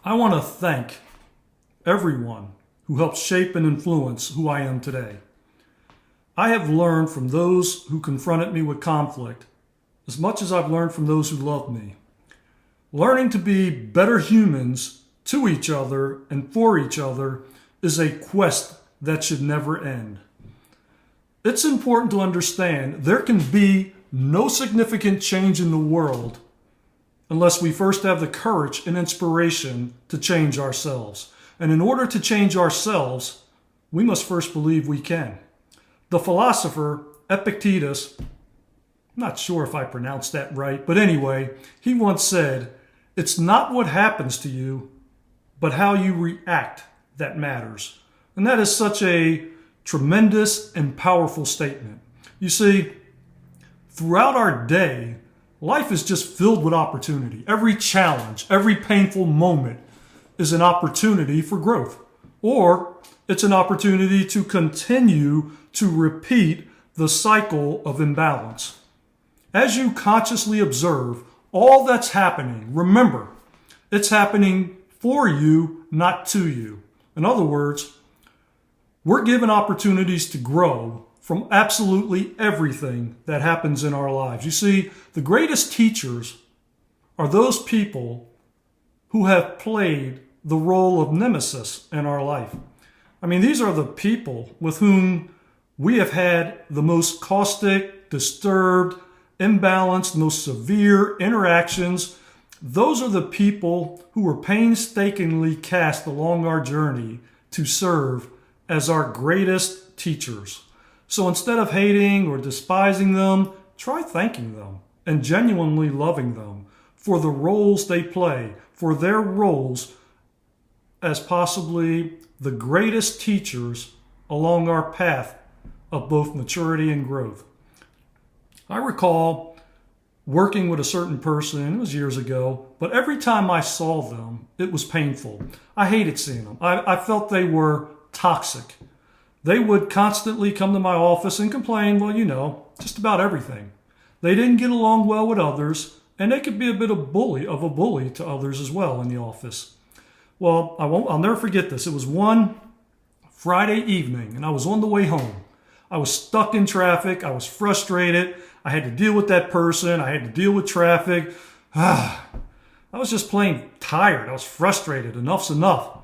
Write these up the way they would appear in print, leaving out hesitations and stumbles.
I want to thank everyone who helped shape and influence who I am today. I have learned from those who confronted me with conflict as much as I've learned from those who loved me. Learning to be better humans to each other and for each other is a quest that should never end. It's important to understand there can be no significant change in the world unless we first have the courage and inspiration to change ourselves. And in order to change ourselves, we must first believe we can. The philosopher Epictetus, I'm not sure if I pronounced that right, but anyway, he once said, "It's not what happens to you, but how you react that matters." And that is such a tremendous and powerful statement. You see, throughout our day, life is just filled with opportunity. Every challenge, every painful moment is an opportunity for growth, or it's an opportunity to continue to repeat the cycle of imbalance. As you consciously observe all that's happening, remember, it's happening for you, not to you. In other words, we're given opportunities to grow from absolutely everything that happens in our lives. You see, the greatest teachers are those people who have played the role of nemesis in our life. I mean, these are the people with whom we have had the most caustic, disturbed, imbalanced, most severe interactions. Those are the people who were painstakingly cast along our journey to serve as our greatest teachers. So instead of hating or despising them, try thanking them and genuinely loving them for the roles they play, for their roles as possibly the greatest teachers along our path of both maturity and growth. I recall working with a certain person, it was years ago, but every time I saw them, it was painful. I hated seeing them. I felt they were toxic. They would constantly come to my office and complain, well, just about everything. They didn't get along well with others, and they could be a bit of a bully to others as well in the office. Well, I'll never forget this. It was one Friday evening, and I was on the way home. I was stuck in traffic. I was frustrated. I had to deal with that person. I had to deal with traffic. I was just plain tired. I was frustrated. Enough's enough.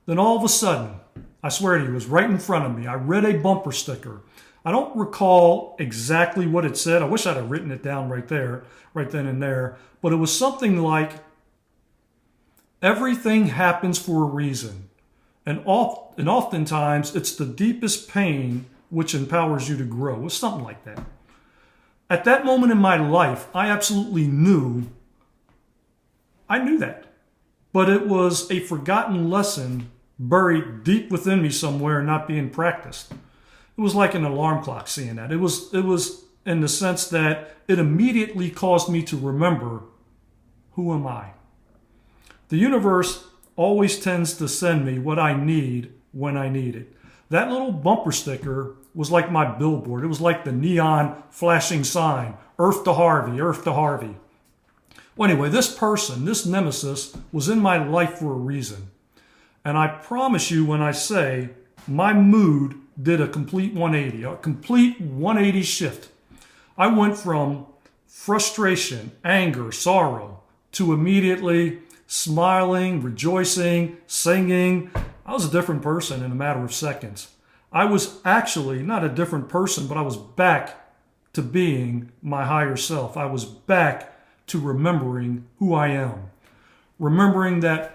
Then all of a sudden, I swear to you, it was right in front of me. I read a bumper sticker. I don't recall exactly what it said. I wish I'd have written it down right then and there. But it was something like, "Everything happens for a reason. And oftentimes, it's the deepest pain which empowers you to grow." It was something like that. At that moment in my life, I absolutely knew that. But it was a forgotten lesson buried deep within me somewhere and not being practiced. It was like an alarm clock seeing that. It was in the sense that it immediately caused me to remember, who am I? The universe always tends to send me what I need when I need it. That little bumper sticker was like my billboard. It was like the neon flashing sign, "Earth to Harvey, Earth to Harvey." Well, anyway, this person, this nemesis, was in my life for a reason. And I promise you when I say my mood did a complete 180 shift. I went from frustration, anger, sorrow, to immediately smiling, rejoicing, singing. I was a different person in a matter of seconds. I was actually not a different person, but I was back to being my higher self. I was back to remembering who I am. Remembering that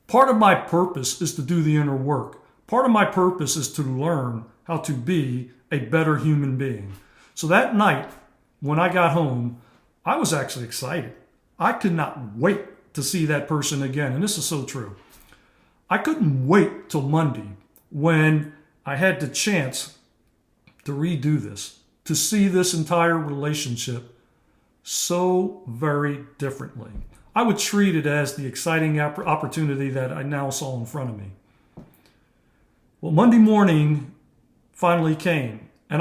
part of my purpose is to do the inner work. Part of my purpose is to learn how to be a better human being. So that night, when I got home, I was actually excited. I could not wait to see that person again. And this is so true. I couldn't wait till Monday when I had the chance to redo this, to see this entire relationship so very differently. I would treat it as the exciting opportunity that I now saw in front of me. Well, Monday morning finally came, and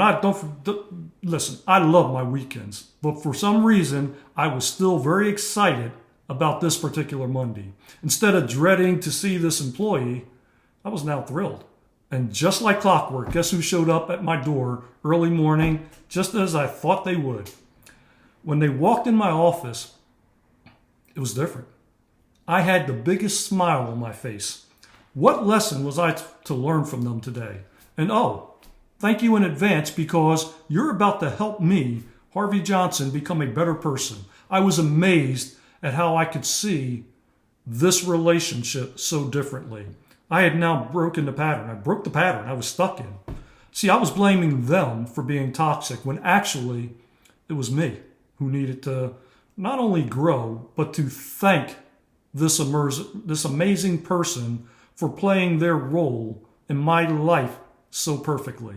listen, I love my weekends, but for some reason, I was still very excited about this particular Monday. Instead of dreading to see this employee, I was now thrilled. And just like clockwork, guess who showed up at my door early morning, just as I thought they would? When they walked in my office, it was different. I had the biggest smile on my face. What lesson was I to learn from them today? And thank you in advance, because you're about to help me, Harvey Johnson, become a better person. I was amazed at how I could see this relationship so differently. I had now broken the pattern. I broke the pattern I was stuck in. See, I was blaming them for being toxic when actually it was me who needed to not only grow, but to thank this amazing person for playing their role in my life so perfectly.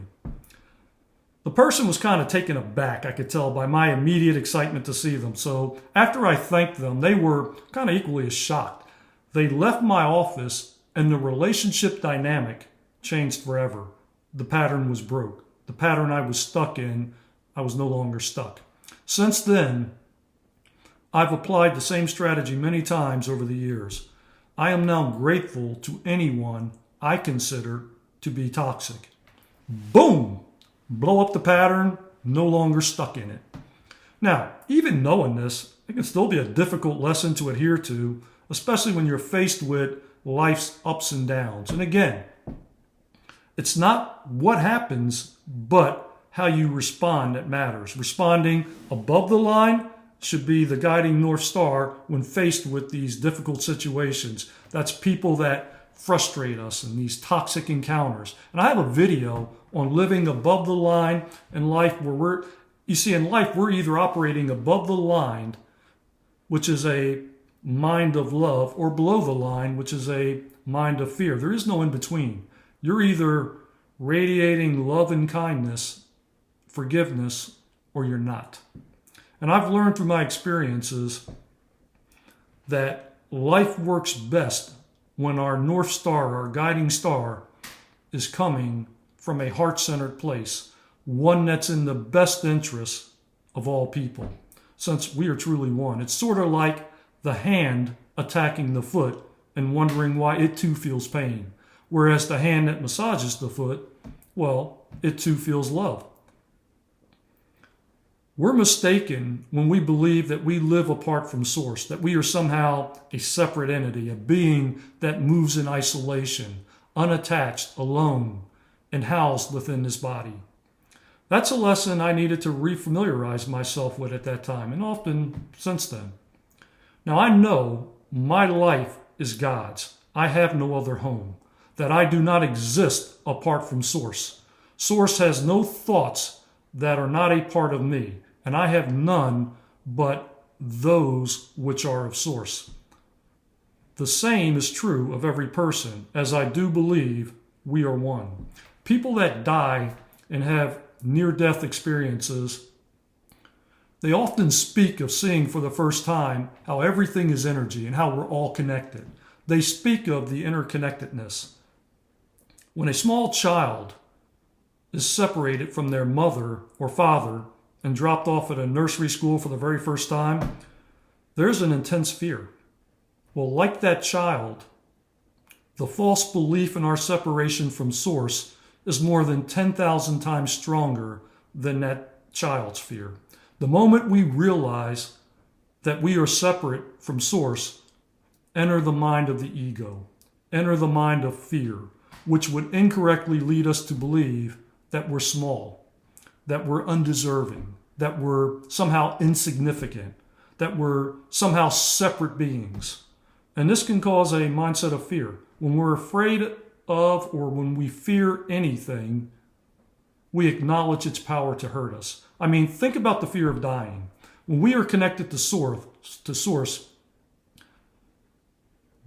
The person was kind of taken aback, I could tell, by my immediate excitement to see them. So after I thanked them, they were kind of equally as shocked. They left my office and the relationship dynamic changed forever. The pattern was broke. The pattern I was stuck in, I was no longer stuck. Since then, I've applied the same strategy many times over the years. I am now grateful to anyone I consider to be toxic. Boom! Blow up the pattern, no longer stuck in it. Now, even knowing this, it can still be a difficult lesson to adhere to, especially when you're faced with life's ups and downs. And again, it's not what happens, but how you respond that matters. Responding above the line should be the guiding North Star when faced with these difficult situations. That's people that frustrate us in these toxic encounters. And I have a video on living above the line in life where in life, we're either operating above the line, which is a mind of love, or below the line, which is a mind of fear. There is no in between. You're either radiating love and kindness, forgiveness, or you're not. And I've learned through my experiences that life works best when our North Star, our guiding star, is coming from a heart-centered place, one that's in the best interest of all people, since we are truly one. It's sort of like the hand attacking the foot and wondering why it too feels pain, whereas the hand that massages the foot, well, it too feels love. We're mistaken when we believe that we live apart from Source, that we are somehow a separate entity, a being that moves in isolation, unattached, alone, and housed within this body. That's a lesson I needed to refamiliarize myself with at that time, and often since then. Now I know my life is God's. I have no other home, that I do not exist apart from Source. Source has no thoughts that are not a part of me, and I have none but those which are of Source. The same is true of every person, as I do believe we are one. People that die and have near-death experiences, they often speak of seeing for the first time how everything is energy and how we're all connected. They speak of the interconnectedness. When a small child is separated from their mother or father and dropped off at a nursery school for the very first time, there's an intense fear. Well, like that child, the false belief in our separation from Source is more than 10,000 times stronger than that child's fear. The moment we realize that we are separate from Source, enter the mind of the ego, enter the mind of fear, which would incorrectly lead us to believe that we're small, that we're undeserving, that we're somehow insignificant, that we're somehow separate beings. And this can cause a mindset of fear. When we're afraid of, or when we fear anything, we acknowledge its power to hurt us. I mean, think about the fear of dying. When we are connected to Source,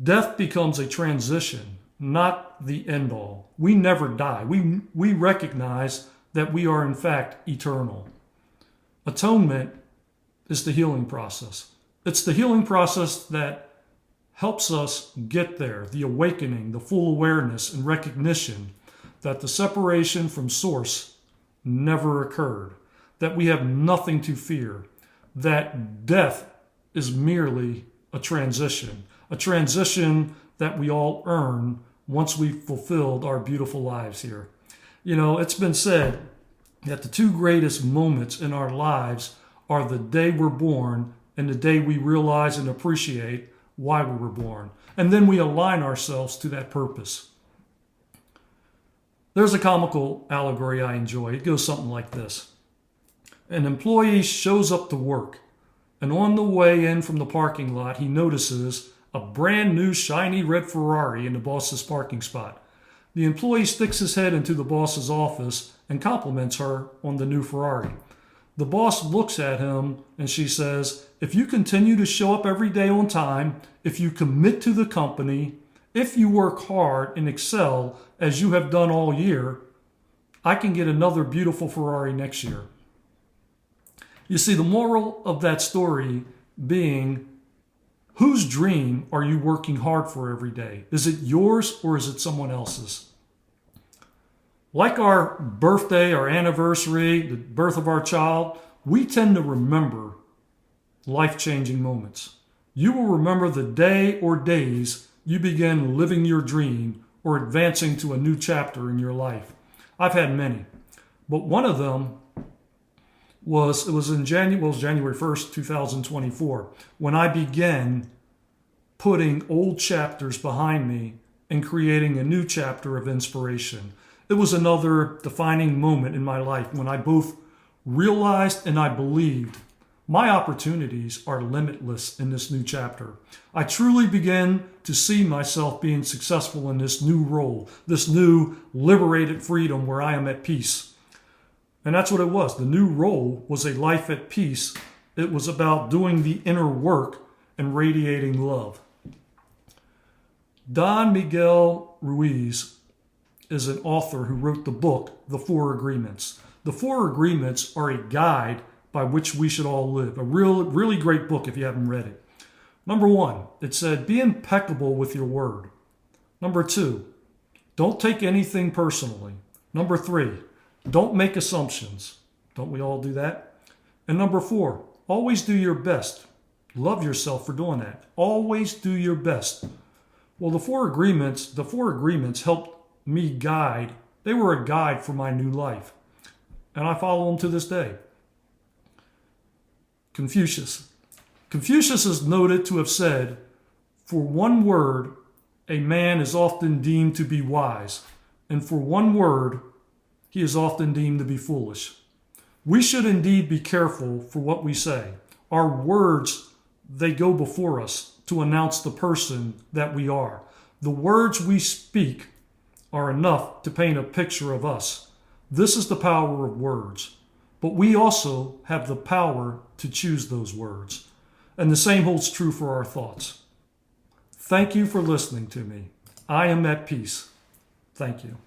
death becomes a transition, not the end all. We never die. We recognize that we are in fact eternal. Atonement is the healing process. It's the healing process that helps us get there, the awakening, the full awareness and recognition that the separation from Source never occurred, that we have nothing to fear, that death is merely a transition that we all earn once we've fulfilled our beautiful lives here. You know, it's been said that the two greatest moments in our lives are the day we're born and the day we realize and appreciate why we were born. And then we align ourselves to that purpose. There's a comical allegory I enjoy. It goes something like this. An employee shows up to work, and on the way in from the parking lot, he notices a brand new shiny red Ferrari in the boss's parking spot. The employee sticks his head into the boss's office and compliments her on the new Ferrari. The boss looks at him and she says, "If you continue to show up every day on time, if you commit to the company, if you work hard and excel as you have done all year, I can get another beautiful Ferrari next year." You see, the moral of that story being, whose dream are you working hard for every day? Is it yours or is it someone else's? Like our birthday, our anniversary, the birth of our child, we tend to remember life-changing moments. You will remember the day or days you began living your dream or advancing to a new chapter in your life. I've had many, but one of them was January 1st, 2024, when I began putting old chapters behind me and creating a new chapter of inspiration. It was another defining moment in my life when I both realized and I believed my opportunities are limitless in this new chapter. I truly began to see myself being successful in this new role, this new liberated freedom where I am at peace. And that's what it was. The new role was a life at peace. It was about doing the inner work and radiating love. Don Miguel Ruiz is an author who wrote the book, The Four Agreements. The Four Agreements are a guide by which we should all live. A really great book if you haven't read it. Number 1, it said, be impeccable with your word. Number 2, don't take anything personally. Number 3, don't make assumptions. Don't we all do that? And number 4, always do your best. Love yourself for doing that. Always do your best. Well, the four agreements helped me guide. They were a guide for my new life. And I follow them to this day. Confucius is noted to have said, for one word, a man is often deemed to be wise, and for one word, he is often deemed to be foolish. We should indeed be careful for what we say. Our words, they go before us to announce the person that we are. The words we speak are enough to paint a picture of us. This is the power of words. But we also have the power to choose those words. And the same holds true for our thoughts. Thank you for listening to me. I am at peace. Thank you.